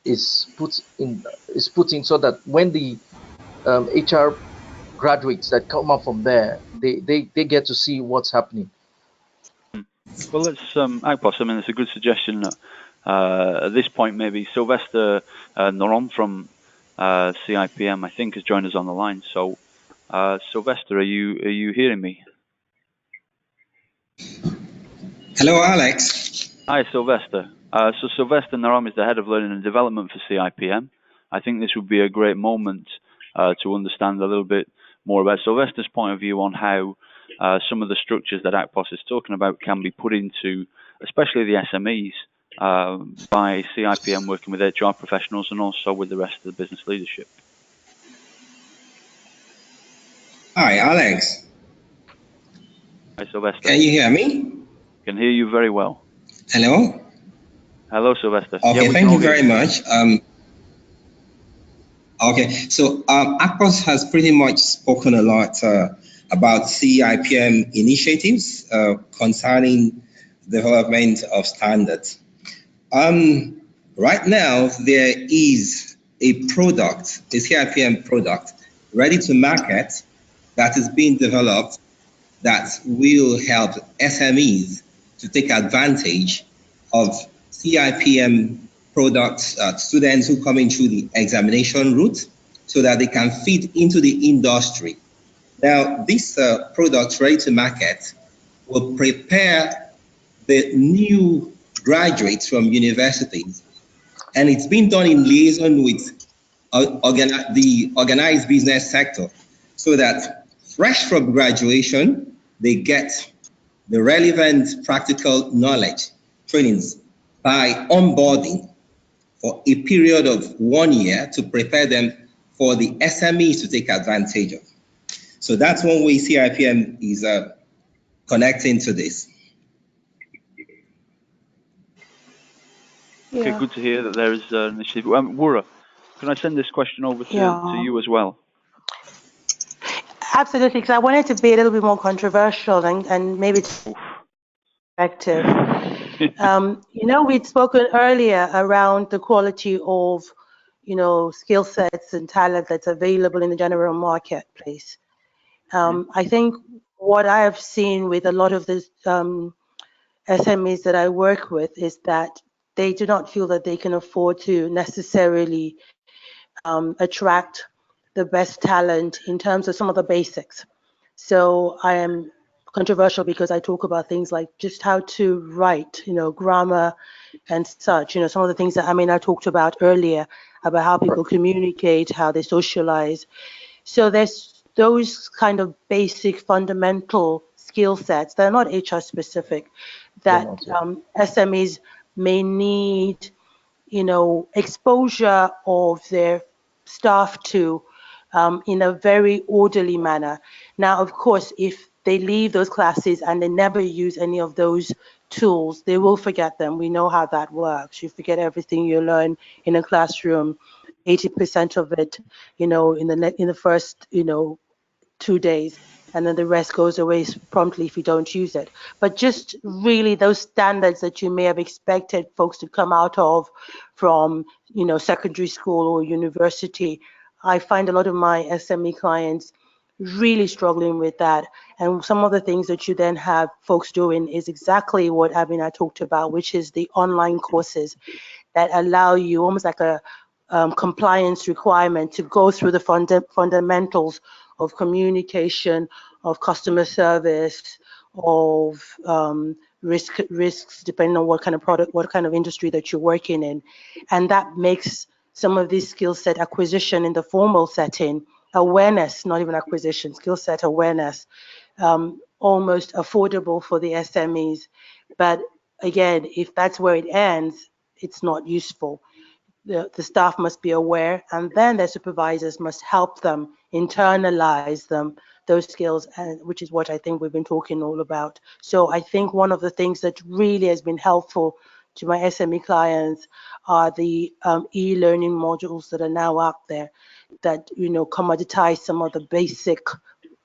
is put in so that when the HR graduates that come up from there, they get to see what's happening. Well, let's Akpos. I mean, it's a good suggestion. At this point, maybe Sylvester Noron from CIPM, I think, has joined us on the line. So, Sylvester, are you hearing me? Hello, Alex. Hi, Sylvester. So Sylvester Naram is the head of learning and development for CIPM. I think this would be a great moment to understand a little bit more about Sylvester's point of view on how some of the structures that Akpos is talking about can be put into, especially the SMEs, by CIPM working with HR professionals and also with the rest of the business leadership. Hi, Alex. Hi, Sylvester. Can you hear me? Can hear you very well. Hello? Hello, Sylvester. Okay, yeah, thank you very much. Okay, so Akpos has pretty much spoken a lot about CIPM initiatives concerning development of standards. Right now, there is a product, a CIPM product, ready to market that is being developed that will help SMEs to take advantage of CIPM products, students who come in through the examination route, so that they can fit into the industry. Now, this product ready to market will prepare the new graduates from universities, and it's been done in liaison with the organized business sector, so that fresh from graduation, they get the relevant practical knowledge trainings by onboarding for a period of 1 year to prepare them for the SMEs to take advantage of. So that's one way CIPM is connecting to this. Okay, good to hear that there is an initiative. Wura, can I send this question over to you as well? Absolutely, because I wanted to be a little bit more controversial and maybe effective. We'd spoken earlier around the quality of, skill sets and talent that's available in the general marketplace. I think what I have seen with a lot of the SMEs that I work with is that they do not feel that they can afford to necessarily attract the best talent in terms of some of the basics. So I am controversial because I talk about things like just how to write, grammar and such, some of the things that Amina talked about earlier about how people communicate, how they socialize. So there's those kind of basic fundamental skill sets that are not HR specific that SMEs may need, exposure of their staff to in a very orderly manner. Now, of course, if they leave those classes and they never use any of those tools, they will forget them. We know how that works. You forget everything you learn in a classroom, 80% of it, in the first, 2 days, and then the rest goes away promptly if you don't use it. But just really those standards that you may have expected folks to come out of from, secondary school or university, I find a lot of my SME clients really struggling with that. And some of the things that you then have folks doing is exactly what Amina talked about, which is the online courses that allow you almost like a compliance requirement to go through the fundamentals of communication, of customer service, of risks, depending on what kind of product, what kind of industry that you're working in. And that makes some of these skill set acquisition in the formal setting, awareness, not even acquisition, skill set awareness, almost affordable for the SMEs. But again, if that's where it ends, it's not useful. The staff must be aware, and then their supervisors must help them internalize those skills, and which is what I think we've been talking all about. So I think one of the things that really has been helpful to my SME clients are the e-learning modules that are now out there that, commoditize some of the basic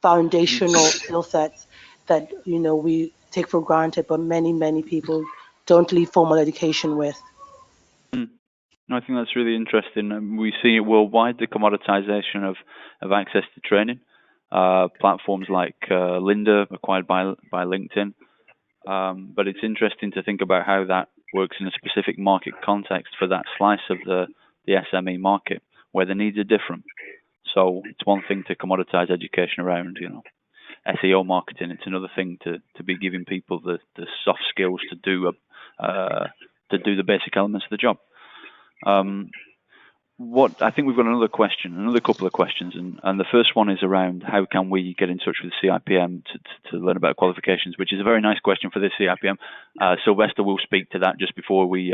foundational skill sets that, we take for granted, but many people don't leave formal education with. I think that's really interesting. We see it worldwide, the commoditization of access to training. Platforms like Lynda, acquired by LinkedIn. But it's interesting to think about how that works in a specific market context for that slice of the SME market, where the needs are different. So it's one thing to commoditize education around, SEO marketing. It's another thing to be giving people the soft skills to do the basic elements of the job. I think we've got another couple of questions, and the first one is around how can we get in touch with the CIPM to learn about qualifications, which is a very nice question for this CIPM. Sylvester will speak to that just before we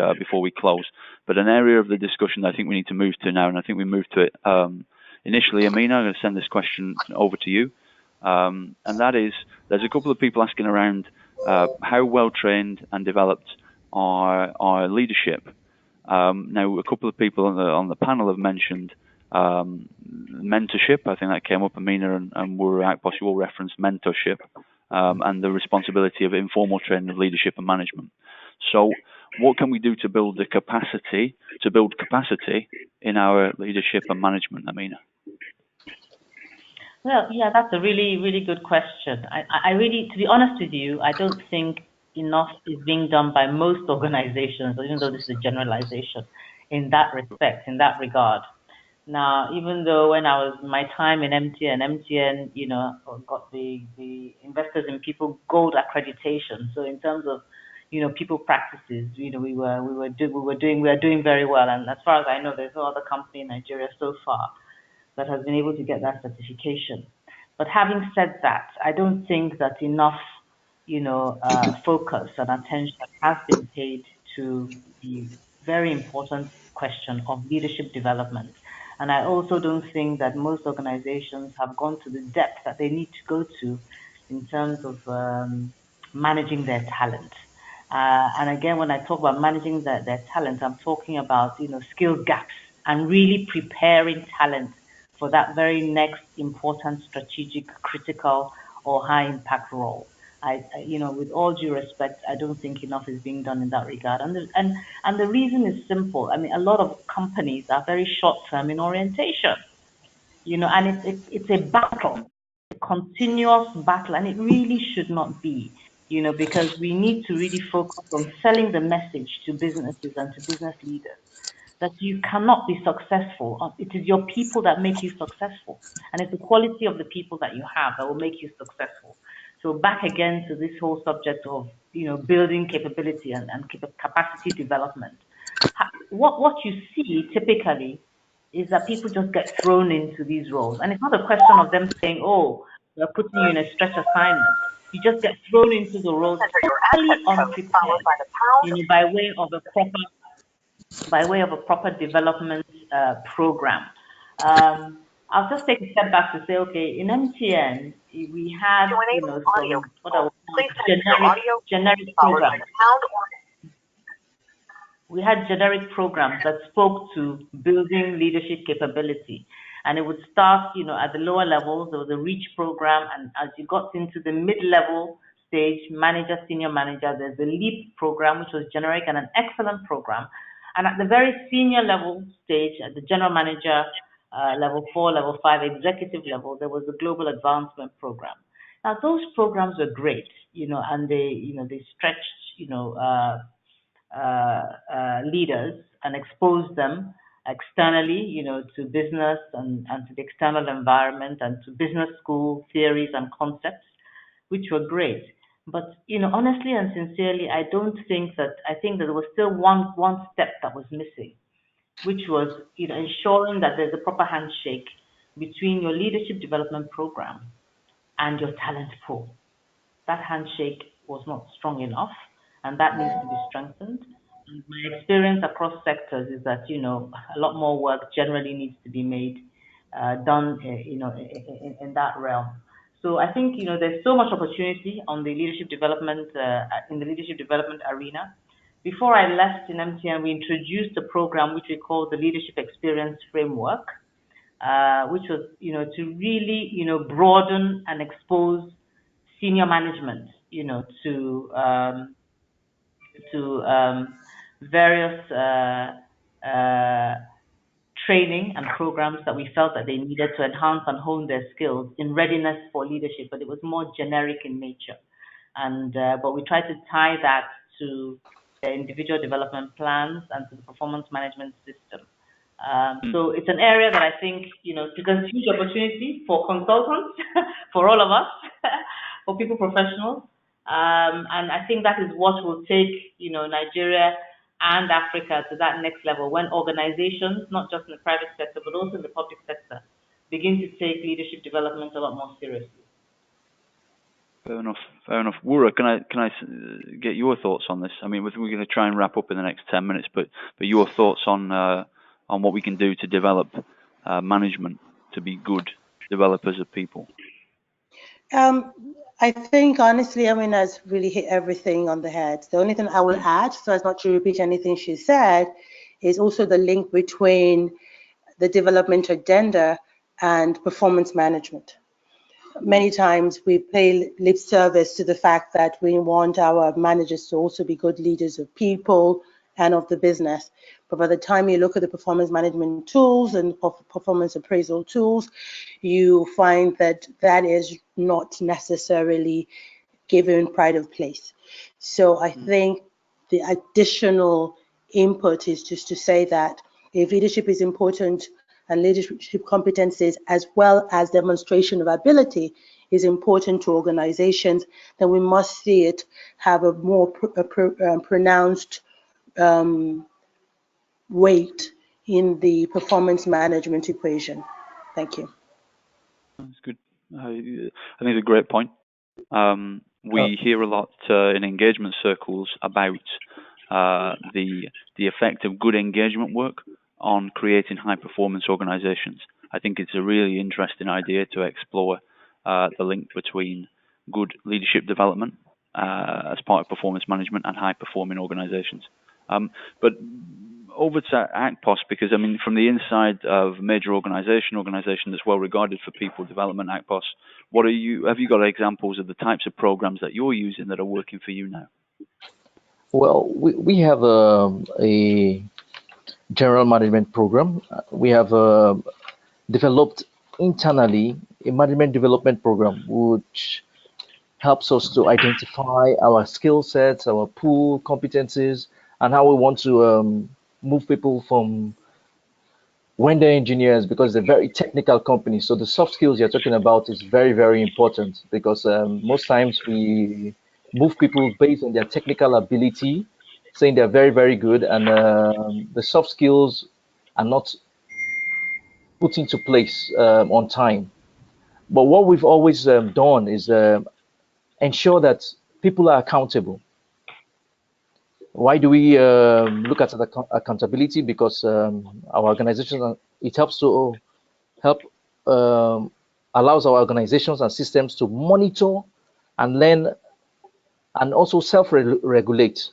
close. But an area of the discussion that I think we need to move to now, and I think we moved to it initially. Amina, I'm going to send this question over to you, and that is, there's a couple of people asking around how well trained and developed our leadership. Now, a couple of people on the panel have mentioned mentorship. I think that came up. Amina and Wura, Akpos, you all referenced mentorship and the responsibility of informal training of leadership and management. So, what can we do to build capacity in our leadership and management, Amina? Well, yeah, that's a really, really good question. I really, to be honest with you, I don't think enough is being done by most organizations, even though this is a generalization in that respect, in that regard. Now, even though when I was my time in MTN, got the Investors in People Gold accreditation. So in terms of, people practices, we are doing very well. And as far as I know, there's no other company in Nigeria so far that has been able to get that certification. But having said that, I don't think that enough focus and attention has been paid to the very important question of leadership development. And I also don't think that most organizations have gone to the depth that they need to go to in terms of managing their talent. And again, when I talk about managing their talent, I'm talking about, skill gaps and really preparing talent for that very next important, strategic, critical, or high impact role. With all due respect, I don't think enough is being done in that regard. And the reason is simple. I mean, a lot of companies are very short term in orientation, and it's a battle, a continuous battle, and it really should not be, because we need to really focus on selling the message to businesses and to business leaders that you cannot be successful. It is your people that make you successful, and it's the quality of the people that you have that will make you successful. So back again to this whole subject of building capability and capacity development. What you see typically is that people just get thrown into these roles, and it's not a question of them saying, "Oh, we're putting you in a stretch assignment." You just get thrown into the roles totally unprepared, by way of a proper development program. I'll just take a step back to say, okay, in MTN, we had, some what I would call generic programs. We had generic programs that spoke to building leadership capability. And it would start, at the lower levels. There was a REACH program. And as you got into the mid-level stage, manager, senior manager, there's the LEAP program, which was generic and an excellent program. And at the very senior level stage, at the general manager, level 4, level 5, executive level, there was the Global Advancement Program. Now, those programs were great, and they stretched, leaders and exposed them externally, to business and to the external environment and to business school theories and concepts, which were great. But, honestly and sincerely, I think that there was still one step that was missing, which was, ensuring that there's a proper handshake between your leadership development program and your talent pool. that handshake was not strong enough, and that needs to be strengthened. And my experience across sectors is that, a lot more work generally needs to be done, in that realm. So I think, there's so much opportunity on the leadership development, in the leadership development arena. Before I left in MTN, we introduced a program which we call the Leadership Experience Framework, which was, to really, broaden and expose senior management, to various training and programs that we felt that they needed to enhance and hone their skills in readiness for leadership, but it was more generic in nature. And but we tried to tie that to the individual development plans and to the performance management system. So it's an area that I think, presents huge opportunity for consultants, for all of us, for people professionals. And I think that is what will take, Nigeria and Africa to that next level when organizations, not just in the private sector, but also in the public sector, begin to take leadership development a lot more seriously. Fair enough. Fair enough. Wura, can I get your thoughts on this? I mean, we're going to try and wrap up in the next 10 minutes, but your thoughts on what we can do to develop management to be good developers of people. I think honestly, Amina's really hit everything on the head. The only thing I will add, so as not to repeat anything she said, is also the link between the development agenda and performance management. Many times we pay lip service to the fact that we want our managers to also be good leaders of people and of the business. But by the time you look at the performance management tools and performance appraisal tools, you find that that is not necessarily given pride of place. So I think the additional input is just to say that if leadership is important and leadership competencies as well as demonstration of ability is important to organizations, then we must see it have a more pronounced weight in the performance management equation. Thank you. That's good. I think it's a great point. We hear a lot in engagement circles about the effect of good engagement work on creating high-performance organizations. I think it's a really interesting idea to explore the link between good leadership development as part of performance management and high-performing organizations. But over to Akpos, because I mean, from the inside of a major organization that's well regarded for people development, Akpos, have you got examples of the types of programs that you're using that are working for you now? Well, we have a general management program. We have developed internally a management development program, which helps us to identify our skill sets, our pool competencies, and how we want to move people from when they're engineers, because they're very technical companies. So the soft skills you're talking about is very, very important, because most times we move people based on their technical ability, saying they're very, very good, and the soft skills are not put into place on time. But what we've always done is ensure that people are accountable. Why do we look at accountability? Because our organization, it helps to allows our organizations and systems to monitor and learn and also self-regulate,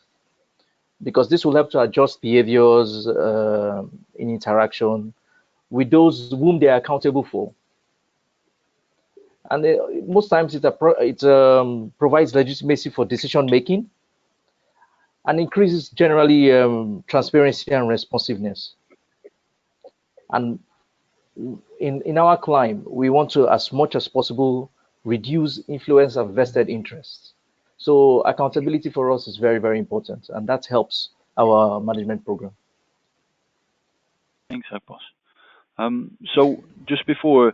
because this will help to adjust behaviors in interaction with those whom they are accountable for. And most times it provides legitimacy for decision making and increases generally transparency and responsiveness. And in our climb, we want to, as much as possible, reduce influence of vested interests. So accountability for us is very, very important, and that helps our management program. Thanks, Akpos. So just before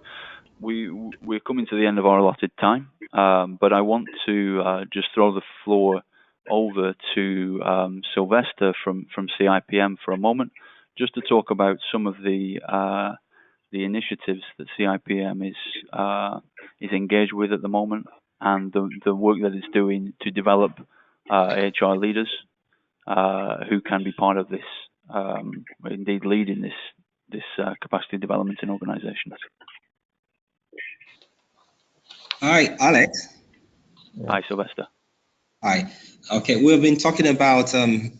we're coming to the end of our allotted time, but I want to just throw the floor over to Sylvester from CIPM for a moment, just to talk about some of the initiatives that CIPM is engaged with at the moment, and the work that it's doing to develop HR leaders who can be part of this, indeed leading this capacity development in organizations. Hi, Alex. Yeah. Hi, Sylvester. Hi. Okay, we've been talking about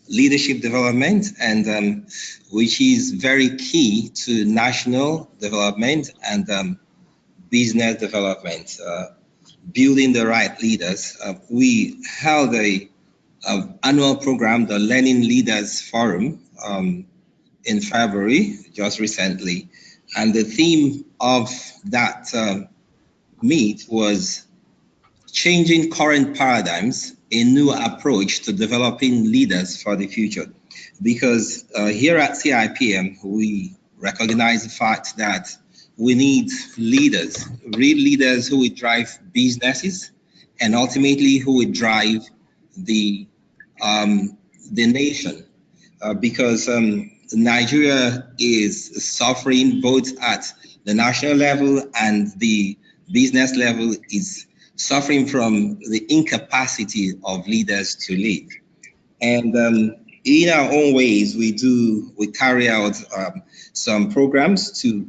leadership development, and which is very key to national development and business development. Building the right leaders. We held a annual program, the Learning Leaders Forum, in February, just recently, and the theme of that meet was changing current paradigms, a new approach to developing leaders for the future. Because here at CIPM, we recognize the fact that we need leaders, real leaders who will drive businesses and ultimately who will drive the nation. Because Nigeria is suffering both at the national level and the business level is suffering from the incapacity of leaders to lead. And in our own ways, we carry out some programs to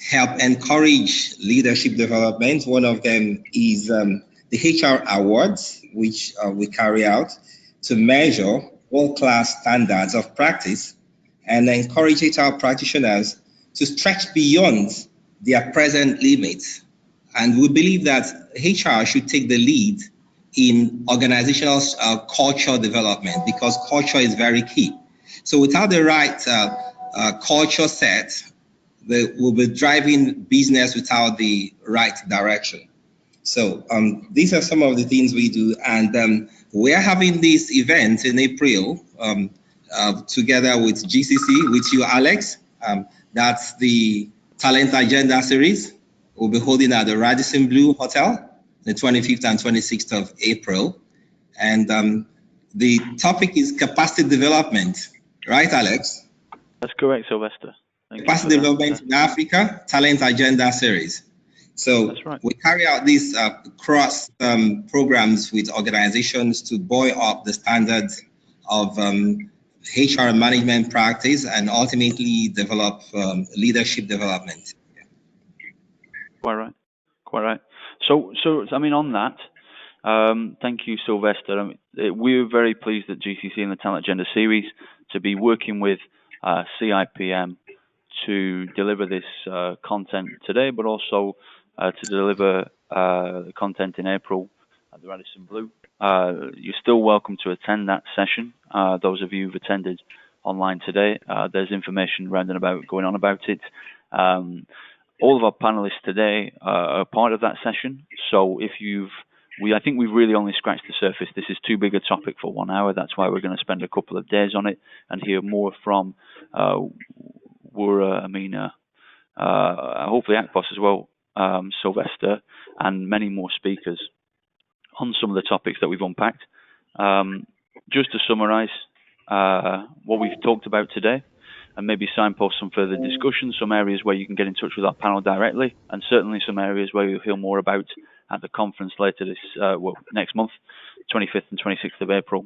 help encourage leadership development. One of them is the HR Awards, which we carry out to measure world-class standards of practice and encourage HR practitioners to stretch beyond their present limits. And we believe that HR should take the lead in organizational culture development because culture is very key. So without the right culture set, we'll be driving business without the right direction. So these are some of the things we do, and we're having this event in April together with GCC, with you, Alex. That's the Talent Agenda series. We'll be holding at the Radisson Blu Hotel, the 25th and 26th of April. And the topic is capacity development, right, Alex? That's correct, Sylvester. Capacity development in Africa, Talent Agenda series. So that's right. We carry out these cross programs with organizations to buoy up the standards of HR management practice and ultimately develop leadership development. Quite right. Quite right. So I mean, on that, thank you, Sylvester. I mean, we're very pleased at GCC in the Talent Agenda series to be working with CIPM to deliver this content today, but also to deliver the content in April at the Radisson Blu. You're still welcome to attend that session. Those of you who've attended online today, there's information round and about going on about it. All of our panelists today are part of that session. So if I think we've really only scratched the surface. This is too big a topic for 1 hour. That's why we're going to spend a couple of days on it and hear more from Wura, Amina, hopefully Akpos as well, Sylvester, and many more speakers on some of the topics that we've unpacked. Just to summarize what we've talked about today, and maybe signpost some further discussion, some areas where you can get in touch with our panel directly, and certainly some areas where you'll hear more about at the conference later next month, 25th and 26th of April,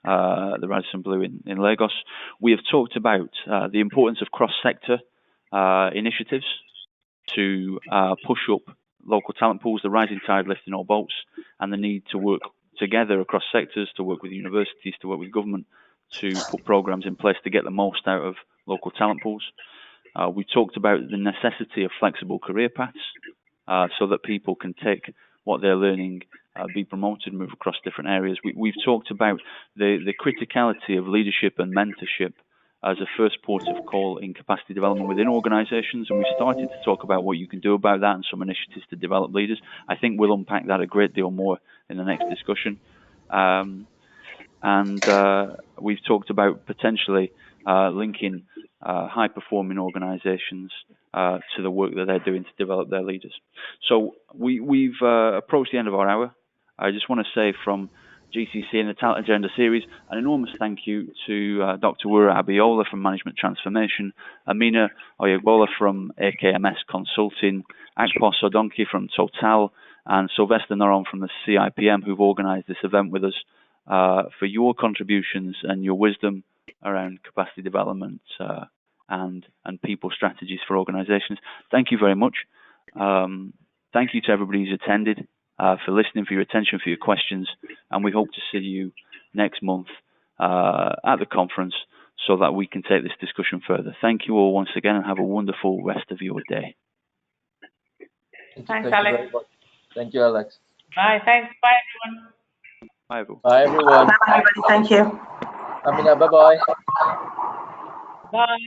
the Radisson Blu in Lagos. We have talked about the importance of cross-sector initiatives to push up local talent pools, the rising tide lifting all boats, and the need to work together across sectors, to work with universities, to work with government, to put programs in place to get the most out of local talent pools. We talked about the necessity of flexible career paths so that people can take what they're learning, be promoted, move across different areas. We've talked about the criticality of leadership and mentorship as a first port of call in capacity development within organizations, and we started to talk about what you can do about that and some initiatives to develop leaders. I think we'll unpack that a great deal more in the next discussion. And we've talked about potentially linking high-performing organizations to the work that they're doing to develop their leaders. So we've approached the end of our hour. I just want to say from GCC and the Talent Agenda series, an enormous thank you to Dr. Wura Abiola from Management Transformation, Amina Oyagbola from AKMS Consulting, Akpos Adonkie from Total, and Sylvester Noron from the CIPM, who've organised this event with us, for your contributions and your wisdom around capacity development and people strategies for organisations. Thank you very much. Thank you to everybody who's attended, for listening, for your attention, for your questions, and we hope to see you next month at the conference so that we can take this discussion further. Thank you all once again, and have a wonderful rest of your day. Thanks, Alex. Thank you, Alex. Bye. Thanks. Bye, everyone. Bye, everyone. Bye, everyone. Bye, everybody. Thank you. Amina, bye-bye. Bye.